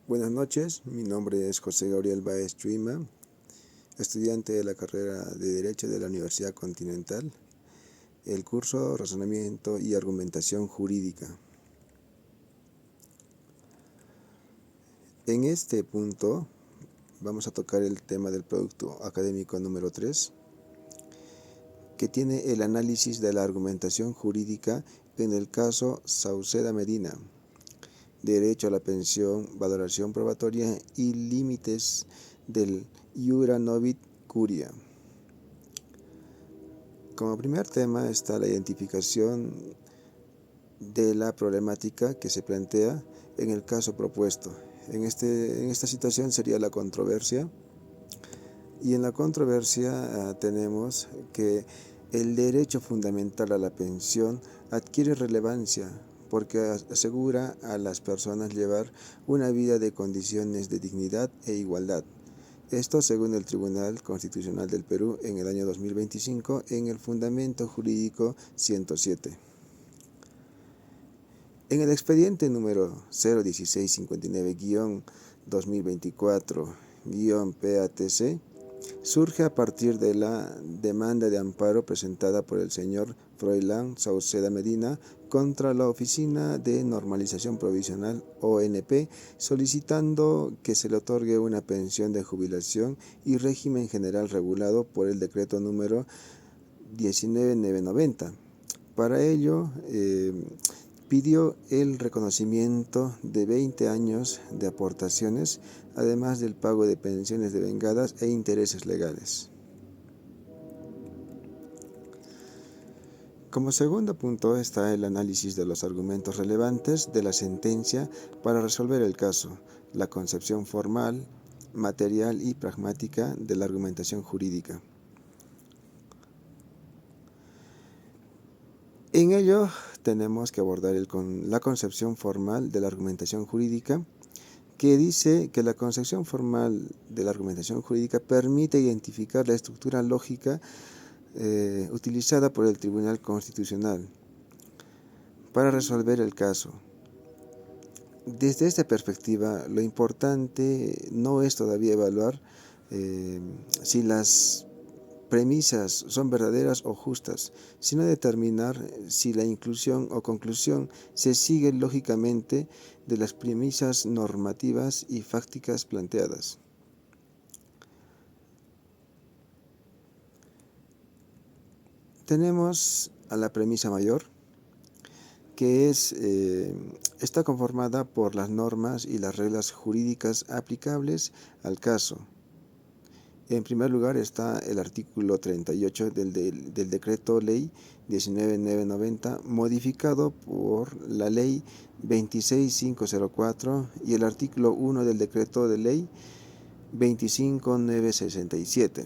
Buenas noches, mi nombre es José Gabriel Báez Chuima, estudiante de la carrera de Derecho de la Universidad Continental, el curso Razonamiento y Argumentación Jurídica. En este punto vamos a tocar el tema del producto académico número 3, que tiene el análisis de la argumentación jurídica en el caso Sauceda Medina, derecho a la pensión, valoración probatoria y límites del iura novit curia. Como primer tema está la identificación de la problemática que se plantea en el caso propuesto. En esta situación sería la controversia, y en la controversia tenemos que el derecho fundamental a la pensión adquiere relevancia porque asegura a las personas llevar una vida de condiciones de dignidad e igualdad. Esto según el Tribunal Constitucional del Perú en el año 2025 en el Fundamento Jurídico 107. En el expediente número 01659-2024-PATC, surge a partir de la demanda de amparo presentada por el señor Froilán Sauceda Medina contra la Oficina de Normalización Provisional ONP, solicitando que se le otorgue una pensión de jubilación y régimen general regulado por el decreto número 19990. Para ello, pidió el reconocimiento de 20 años de aportaciones, además del pago de pensiones devengadas e intereses legales. Como segundo punto está el análisis de los argumentos relevantes de la sentencia para resolver el caso, la concepción formal, material y pragmática de la argumentación jurídica. En ello tenemos que abordar la concepción formal de la argumentación jurídica, que dice que la concepción formal de la argumentación jurídica permite identificar la estructura lógica utilizada por el Tribunal Constitucional para resolver el caso. Desde esta perspectiva, lo importante no es todavía evaluar si las premisas son verdaderas o justas, sino determinar si la inclusión o conclusión se sigue lógicamente de las premisas normativas y fácticas planteadas. Tenemos a la premisa mayor, que está conformada por las normas y las reglas jurídicas aplicables al caso. En primer lugar está el artículo 38 del Decreto Ley 19990, modificado por la Ley 26504, y el artículo 1 del Decreto de Ley 25967,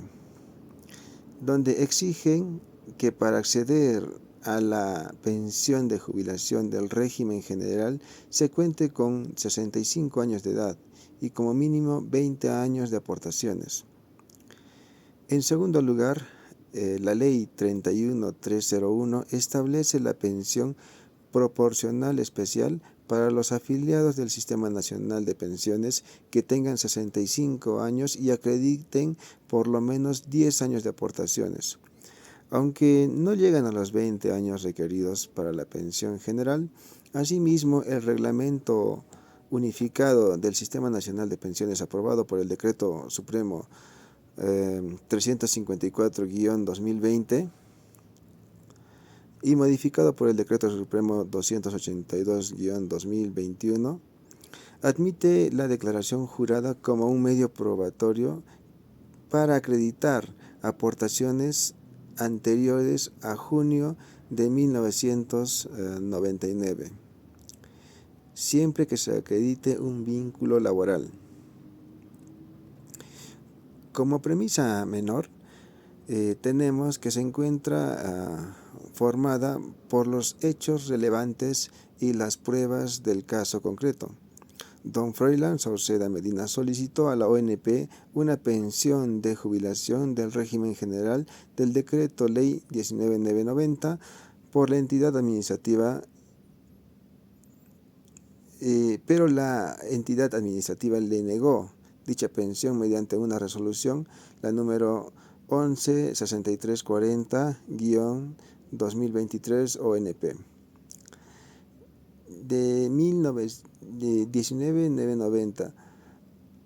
donde exigen que para acceder a la pensión de jubilación del régimen general se cuente con 65 años de edad y como mínimo 20 años de aportaciones. En segundo lugar, la Ley 31301 establece la pensión proporcional especial para los afiliados del Sistema Nacional de Pensiones que tengan 65 años y acrediten por lo menos 10 años de aportaciones. Aunque no llegan a los 20 años requeridos para la pensión general, asimismo el Reglamento Unificado del Sistema Nacional de Pensiones aprobado por el Decreto Supremo 354-2020 y modificado por el Decreto Supremo 282-2021, admite la declaración jurada como un medio probatorio para acreditar aportaciones anteriores a junio de 1999, siempre que se acredite un vínculo laboral. Como premisa menor, tenemos que se encuentra formada por los hechos relevantes y las pruebas del caso concreto. Don Froilán Sauceda Medina solicitó a la ONP una pensión de jubilación del régimen general del Decreto Ley 19990 por la entidad administrativa pero la entidad administrativa le negó dicha pensión mediante una resolución, la número 116340-2023 ONP de 1990.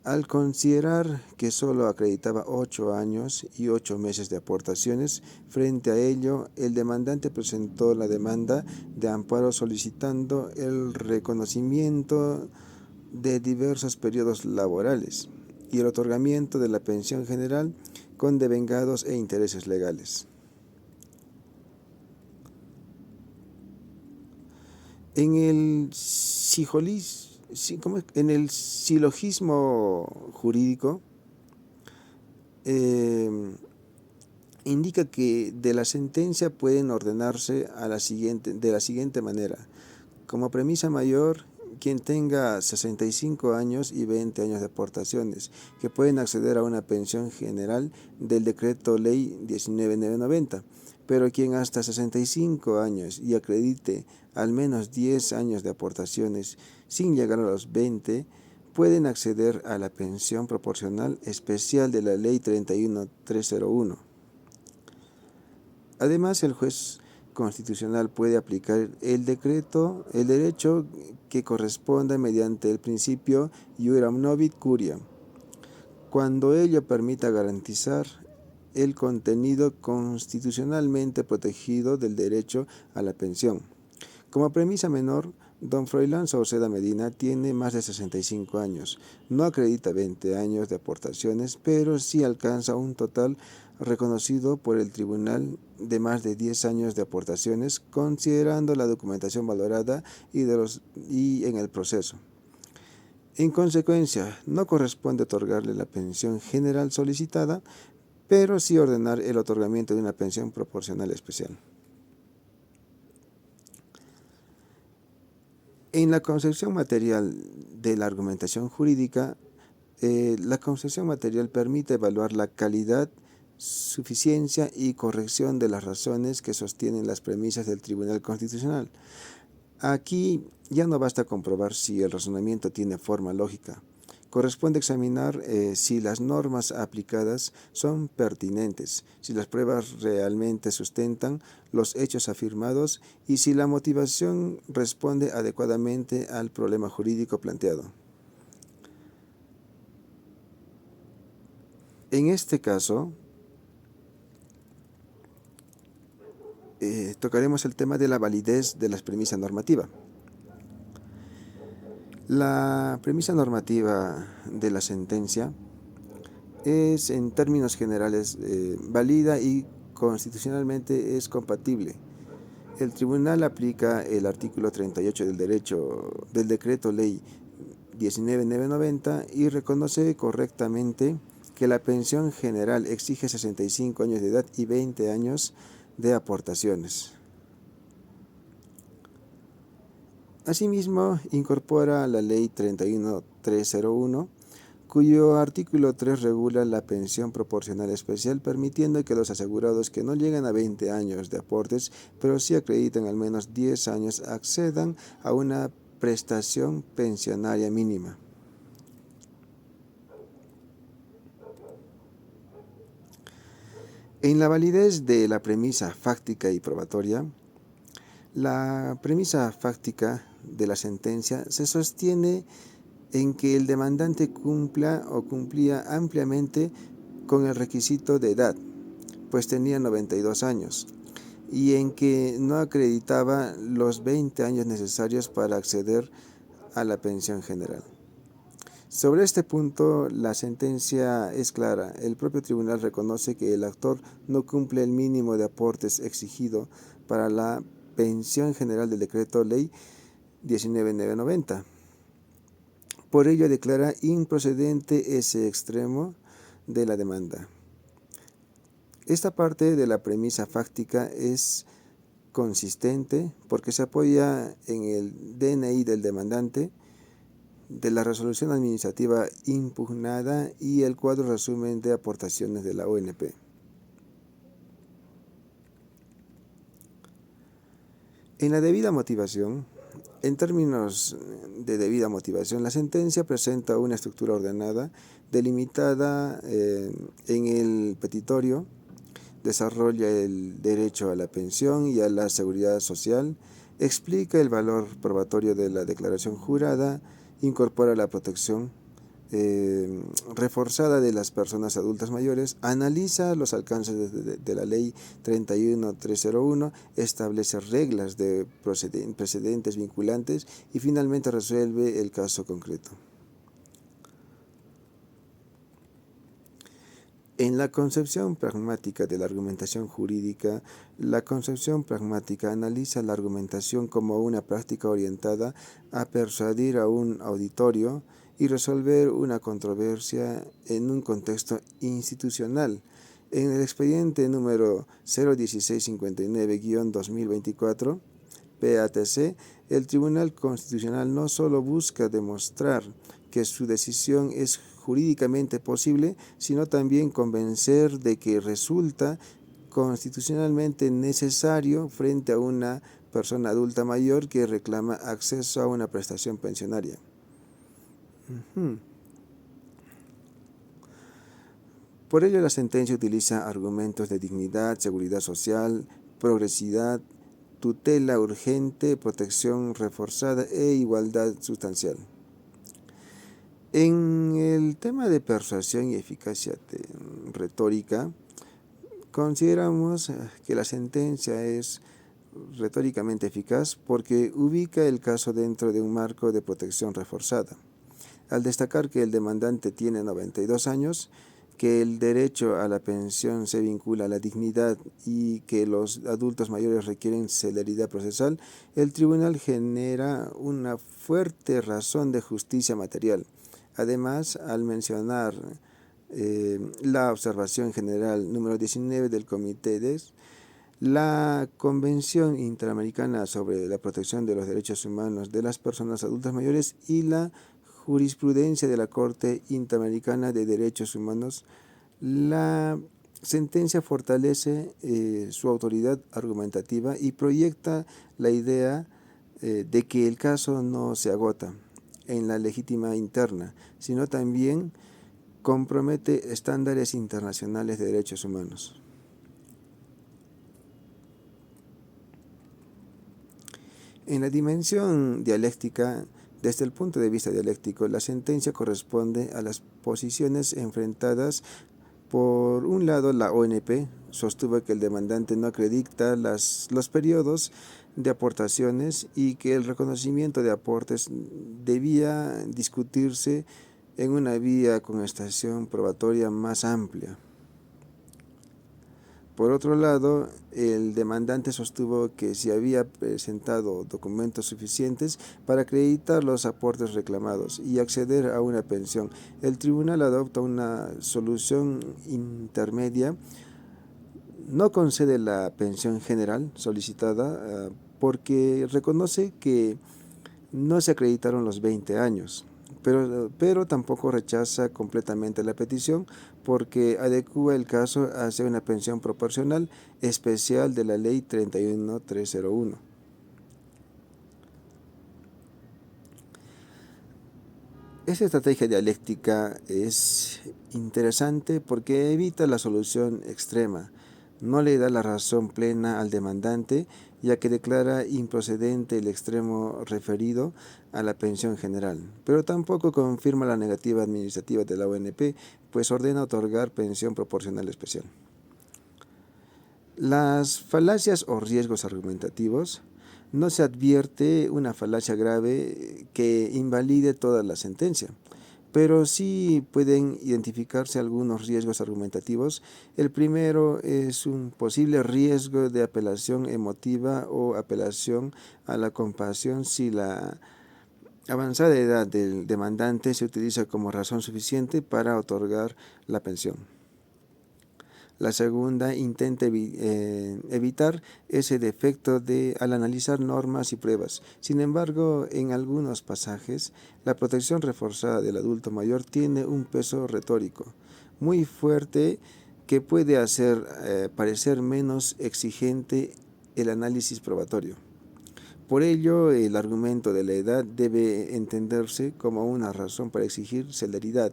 Al considerar que solo acreditaba 8 años y 8 meses de aportaciones, frente a ello, el demandante presentó la demanda de amparo solicitando el reconocimiento de diversos periodos laborales y el otorgamiento de la pensión general con devengados e intereses legales. En el silogismo jurídico, indica que de la sentencia pueden ordenarse de la siguiente manera. Como premisa mayor, quien tenga 65 años y 20 años de aportaciones, que pueden acceder a una pensión general del Decreto Ley 19.990, pero quien hasta 65 años y acredite al menos 10 años de aportaciones sin llegar a los 20, pueden acceder a la pensión proporcional especial de la Ley 31.301. Además, el juez constitucional puede aplicar el derecho que corresponda mediante el principio iuram novit curiam, cuando ello permita garantizar el contenido constitucionalmente protegido del derecho a la pensión. Como premisa menor, don Froilán Sauceda Medina tiene más de 65 años, no acredita 20 años de aportaciones, pero sí alcanza un total reconocido por el tribunal de más de 10 años de aportaciones, considerando la documentación valorada y en el proceso. En consecuencia, no corresponde otorgarle la pensión general solicitada, pero sí ordenar el otorgamiento de una pensión proporcional especial. En la concepción material de la argumentación jurídica, la concepción material permite evaluar la calidad, suficiencia y corrección de las razones que sostienen las premisas del Tribunal Constitucional. Aquí ya no basta comprobar si el razonamiento tiene forma lógica. Corresponde examinar si las normas aplicadas son pertinentes, si las pruebas realmente sustentan los hechos afirmados y si la motivación responde adecuadamente al problema jurídico planteado. En este caso, tocaremos el tema de la validez de la premisa normativa. La premisa normativa de la sentencia es, en términos generales, válida y constitucionalmente es compatible. El tribunal aplica el artículo 38 del Decreto Ley 19.990 y reconoce correctamente que la pensión general exige 65 años de edad y 20 años de aportaciones. Asimismo, incorpora la Ley 31.301, cuyo artículo 3 regula la pensión proporcional especial, permitiendo que los asegurados que no llegan a 20 años de aportes, pero sí acreditan al menos 10 años, accedan a una prestación pensionaria mínima. En la validez de la premisa fáctica y probatoria, la premisa fáctica de la sentencia se sostiene en que el demandante cumplía ampliamente con el requisito de edad, pues tenía 92 años, y en que no acreditaba los 20 años necesarios para acceder a la pensión general. Sobre este punto, la sentencia es clara. El propio tribunal reconoce que el actor no cumple el mínimo de aportes exigido para la pensión general del Decreto Ley 19.990. Por ello, declara improcedente ese extremo de la demanda. Esta parte de la premisa fáctica es consistente porque se apoya en el DNI del demandante, de la resolución administrativa impugnada y el cuadro resumen de aportaciones de la ONP. En la debida motivación, En términos de debida motivación, la sentencia presenta una estructura ordenada, delimitada en el petitorio, desarrolla el derecho a la pensión y a la seguridad social, explica el valor probatorio de la declaración jurada, incorpora la protección reforzada de las personas adultas mayores, analiza los alcances de la ley 31301, establece reglas de precedentes vinculantes y finalmente resuelve el caso concreto. En la concepción pragmática de la argumentación jurídica, la concepción pragmática analiza la argumentación como una práctica orientada a persuadir a un auditorio y resolver una controversia en un contexto institucional. En el expediente número 01659-2024, PATC, el Tribunal Constitucional no solo busca demostrar que su decisión es jurídicamente posible, sino también convencer de que resulta constitucionalmente necesario frente a una persona adulta mayor que reclama acceso a una prestación pensionaria. Por ello, la sentencia utiliza argumentos de dignidad, seguridad social, progresividad, tutela urgente, protección reforzada e igualdad sustancial. En el tema de persuasión y eficacia retórica, consideramos que la sentencia es retóricamente eficaz porque ubica el caso dentro de un marco de protección reforzada. Al destacar que el demandante tiene 92 años, que el derecho a la pensión se vincula a la dignidad y que los adultos mayores requieren celeridad procesal, el tribunal genera una fuerte razón de justicia material. Además, al mencionar la observación general número 19 del Comité la Convención Interamericana sobre la Protección de los Derechos Humanos de las Personas Adultas Mayores y la jurisprudencia de la Corte Interamericana de Derechos Humanos, la sentencia fortalece su autoridad argumentativa y proyecta la idea de que el caso no se agota en la legítima interna, sino también compromete estándares internacionales de derechos humanos. En la dimensión dialéctica, desde el punto de vista dialéctico, la sentencia corresponde a las posiciones enfrentadas. Por un lado, la ONP sostuvo que el demandante no acredita los periodos de aportaciones y que el reconocimiento de aportes debía discutirse en una vía con estación probatoria más amplia. Por otro lado, el demandante sostuvo que se había presentado documentos suficientes para acreditar los aportes reclamados y acceder a una pensión. El tribunal adopta una solución intermedia, no concede la pensión general solicitada porque reconoce que no se acreditaron los 20 años. Pero tampoco rechaza completamente la petición porque adecúa el caso hacia una pensión proporcional especial de la ley 31301. Esta estrategia dialéctica es interesante porque evita la solución extrema, no le da la razón plena al demandante, ya que declara improcedente el extremo referido a la pensión general, pero tampoco confirma la negativa administrativa de la ONP, pues ordena otorgar pensión proporcional especial. Las falacias o riesgos argumentativos. No se advierte una falacia grave que invalide toda la sentencia, pero sí pueden identificarse algunos riesgos argumentativos. El primero es un posible riesgo de apelación emotiva o apelación a la compasión si la avanzada edad del demandante se utiliza como razón suficiente para otorgar la pensión. La segunda intenta evitar ese defecto al analizar normas y pruebas. Sin embargo, en algunos pasajes, la protección reforzada del adulto mayor tiene un peso retórico muy fuerte que puede hacer parecer menos exigente el análisis probatorio. Por ello, el argumento de la edad debe entenderse como una razón para exigir celeridad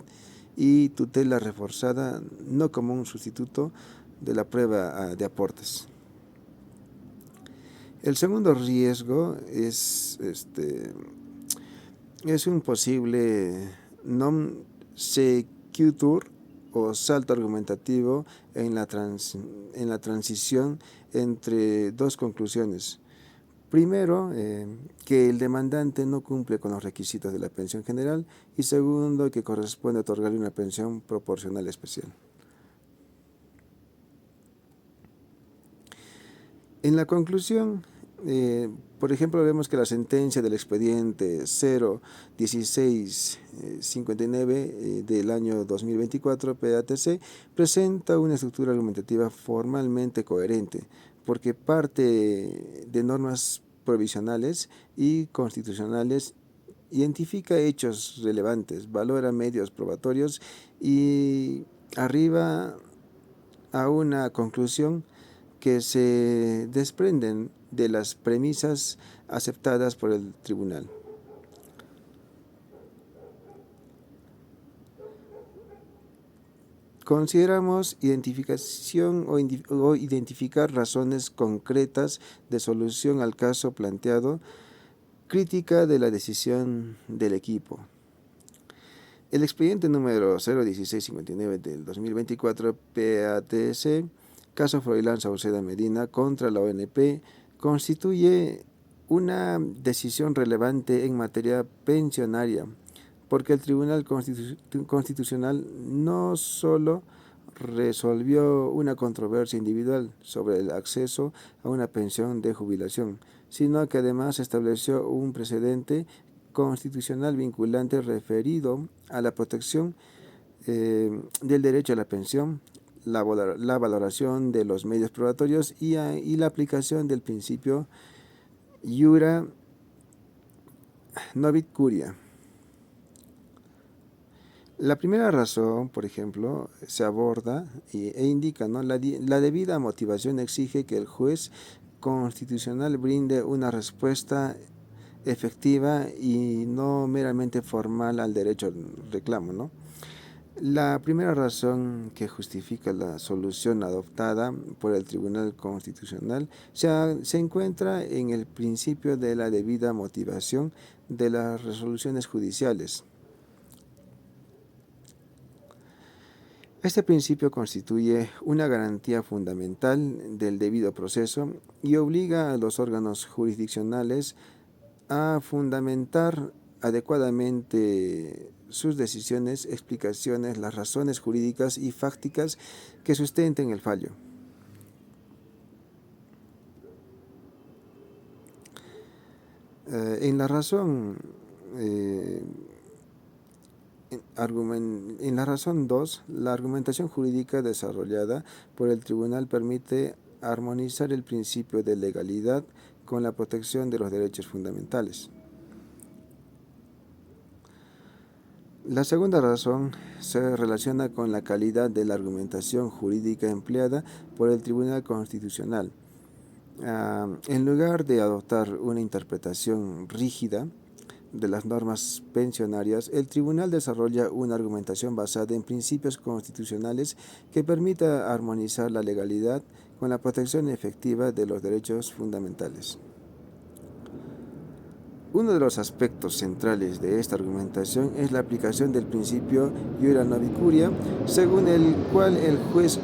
y tutela reforzada, no como un sustituto de la prueba de aportes. El segundo riesgo es un posible non sequitur o salto argumentativo en la transición entre dos conclusiones. Primero, que el demandante no cumple con los requisitos de la pensión general, y segundo, que corresponde otorgarle una pensión proporcional especial. En la conclusión, por ejemplo, vemos que la sentencia del expediente 01659 del año 2024 PATC presenta una estructura argumentativa formalmente coherente, porque parte de normas provisionales y constitucionales, identifica hechos relevantes, valora medios probatorios y arriba a una conclusión que se desprenden de las premisas aceptadas por el tribunal. Consideramos identificación o identificar razones concretas de solución al caso planteado, crítica de la decisión del equipo. El expediente número 01659 del 2024 PATC, caso Froilán Sauceda Medina contra la ONP, constituye una decisión relevante en materia pensionaria, porque el Tribunal Constitucional no solo resolvió una controversia individual sobre el acceso a una pensión de jubilación, sino que además estableció un precedente constitucional vinculante referido a la protección del derecho a la pensión, la valoración de los medios probatorios y la aplicación del principio iura novit curia. La primera razón, por ejemplo, se aborda e indica, ¿no? La debida motivación exige que el juez constitucional brinde una respuesta efectiva y no meramente formal al derecho al reclamo, ¿no? La primera razón que justifica la solución adoptada por el Tribunal Constitucional se encuentra en el principio de la debida motivación de las resoluciones judiciales. Este principio constituye una garantía fundamental del debido proceso y obliga a los órganos jurisdiccionales a fundamentar adecuadamente sus decisiones, explicaciones, las razones jurídicas y fácticas que sustenten el fallo. En la razón 2, la argumentación jurídica desarrollada por el tribunal permite armonizar el principio de legalidad con la protección de los derechos fundamentales. La segunda razón se relaciona con la calidad de la argumentación jurídica empleada por el Tribunal Constitucional. En lugar de adoptar una interpretación rígida de las normas pensionarias, el tribunal desarrolla una argumentación basada en principios constitucionales que permita armonizar la legalidad con la protección efectiva de los derechos fundamentales. Uno de los aspectos centrales de esta argumentación es la aplicación del principio iura novit curia, según el cual el juez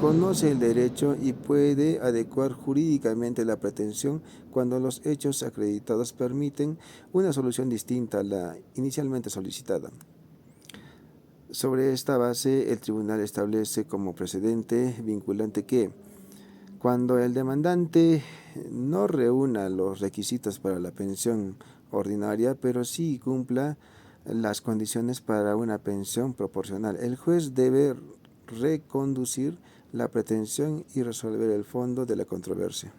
conoce el derecho y puede adecuar jurídicamente la pretensión cuando los hechos acreditados permiten una solución distinta a la inicialmente solicitada. Sobre esta base, el tribunal establece como precedente vinculante que, cuando el demandante no reúna los requisitos para la pensión ordinaria, pero sí cumpla las condiciones para una pensión proporcional, el juez debe reconducir la pretensión y resolver el fondo de la controversia.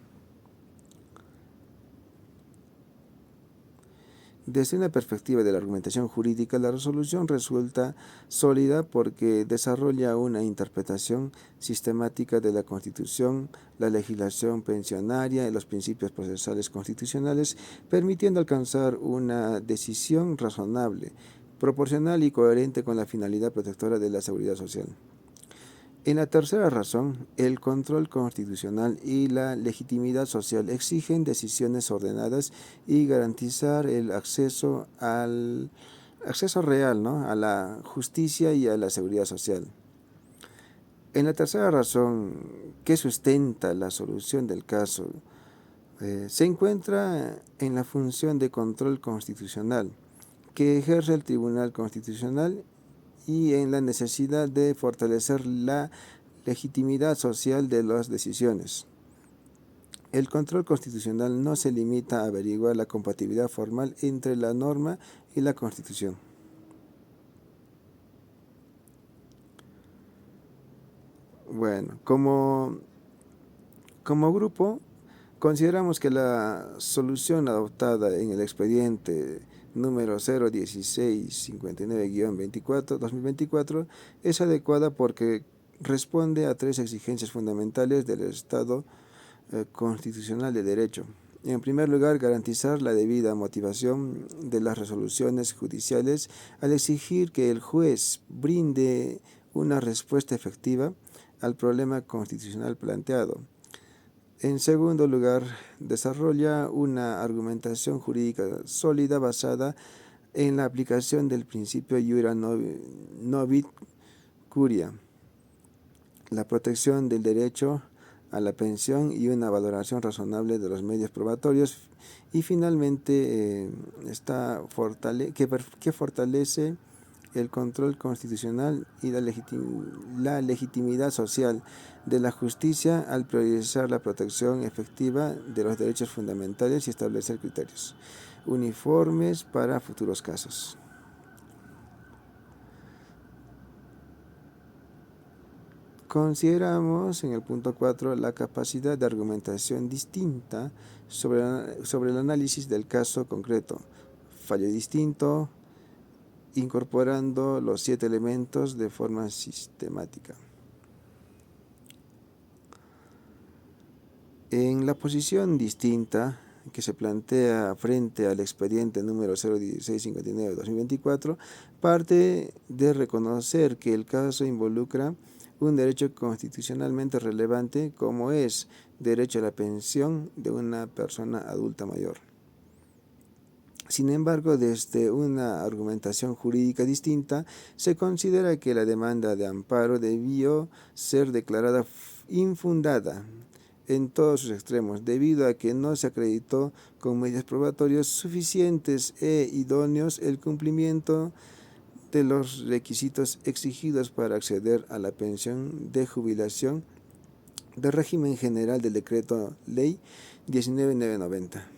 Desde una perspectiva de la argumentación jurídica, la resolución resulta sólida porque desarrolla una interpretación sistemática de la Constitución, la legislación pensionaria y los principios procesales constitucionales, permitiendo alcanzar una decisión razonable, proporcional y coherente con la finalidad protectora de la seguridad social. En la tercera razón, el control constitucional y la legitimidad social exigen decisiones ordenadas y garantizar el acceso real, ¿no?, a la justicia y a la seguridad social. En la tercera razón, que sustenta la solución del caso, se encuentra en la función de control constitucional que ejerce el Tribunal Constitucional y en la necesidad de fortalecer la legitimidad social de las decisiones. El control constitucional no se limita a averiguar la compatibilidad formal entre la norma y la Constitución. Bueno, como grupo, consideramos que la solución adoptada en el expediente número 01659-24-2024 es adecuada porque responde a tres exigencias fundamentales del Estado constitucional de derecho. En primer lugar, garantizar la debida motivación de las resoluciones judiciales al exigir que el juez brinde una respuesta efectiva al problema constitucional planteado. En segundo lugar, desarrolla una argumentación jurídica sólida basada en la aplicación del principio iura novit curia, la protección del derecho a la pensión y una valoración razonable de los medios probatorios. Y finalmente, que fortalece el control constitucional y la legitimidad social de la justicia al priorizar la protección efectiva de los derechos fundamentales y establecer criterios uniformes para futuros casos. Consideramos en el punto 4 la capacidad de argumentación distinta sobre el análisis del caso concreto, fallo distinto, incorporando los 7 elementos de forma sistemática. En la posición distinta que se plantea frente al expediente número 01659-2024, parte de reconocer que el caso involucra un derecho constitucionalmente relevante como es derecho a la pensión de una persona adulta mayor. Sin embargo, desde una argumentación jurídica distinta, se considera que la demanda de amparo debió ser declarada infundada en todos sus extremos, debido a que no se acreditó con medios probatorios suficientes e idóneos el cumplimiento de los requisitos exigidos para acceder a la pensión de jubilación del régimen general del decreto ley 19990.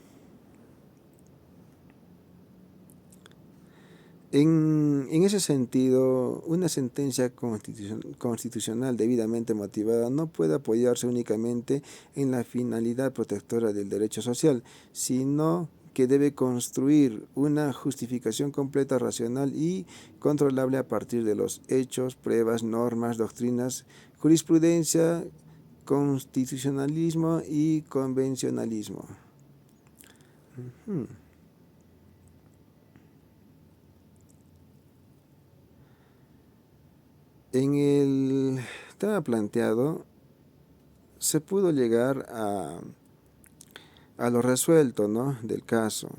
En ese sentido, una sentencia constitucional debidamente motivada no puede apoyarse únicamente en la finalidad protectora del derecho social, sino que debe construir una justificación completa, racional y controlable a partir de los hechos, pruebas, normas, doctrinas, jurisprudencia, constitucionalismo y convencionalismo. En el tema planteado se pudo llegar a lo resuelto, ¿no?, del caso.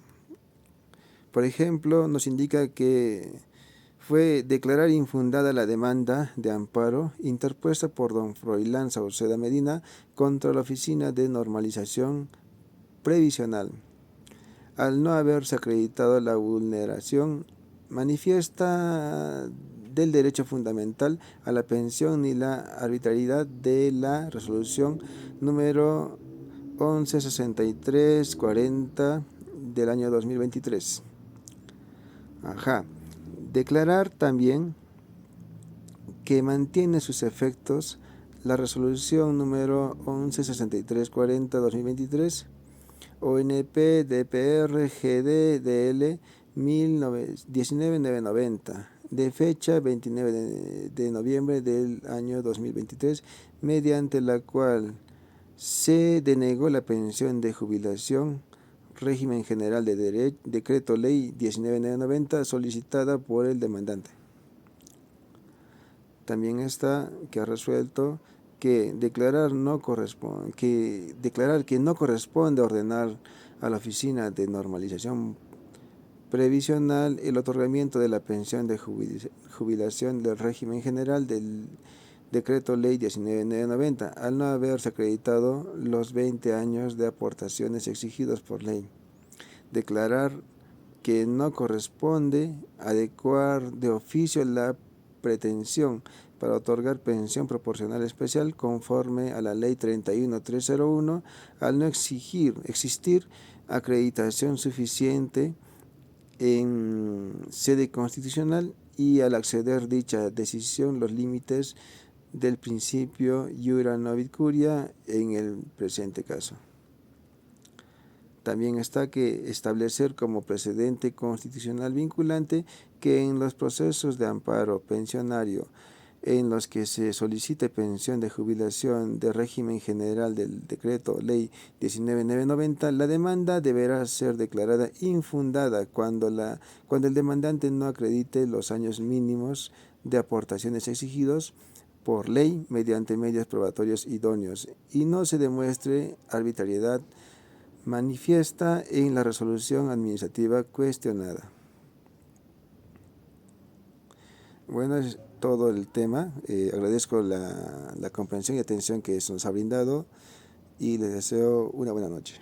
Por ejemplo, nos indica que fue declarar infundada la demanda de amparo interpuesta por don Froilán Sauceda Medina contra la Oficina de Normalización Previsional, al no haberse acreditado la vulneración manifiesta del derecho fundamental a la pensión ni la arbitrariedad de la resolución número 1163-40 del año 2023. Declarar también que mantiene sus efectos la resolución número 1163-40-2023 ONP DPR GD DL 19990, de fecha 29 de noviembre del año 2023, mediante la cual se denegó la pensión de jubilación, régimen general de decreto ley 19990, solicitada por el demandante. También está que ha resuelto que declarar que no corresponde ordenar a la Oficina de Normalización Previsional el otorgamiento de la pensión de jubilación del régimen general del decreto ley 19990, al no haberse acreditado los 20 años de aportaciones exigidos por ley. Declarar que no corresponde adecuar de oficio la pretensión para otorgar pensión proporcional especial conforme a la ley 31301, al no existir acreditación suficiente en sede constitucional y al acceder dicha decisión los límites del principio iura novit curia en el presente caso. También está que establecer como precedente constitucional vinculante que en los procesos de amparo pensionario en los que se solicite pensión de jubilación de régimen general del decreto ley 19990, la demanda deberá ser declarada infundada cuando el demandante no acredite los años mínimos de aportaciones exigidos por ley mediante medios probatorios idóneos y no se demuestre arbitrariedad manifiesta en la resolución administrativa cuestionada. Bueno, es todo el tema. Agradezco la comprensión y atención que se nos ha brindado y les deseo una buena noche.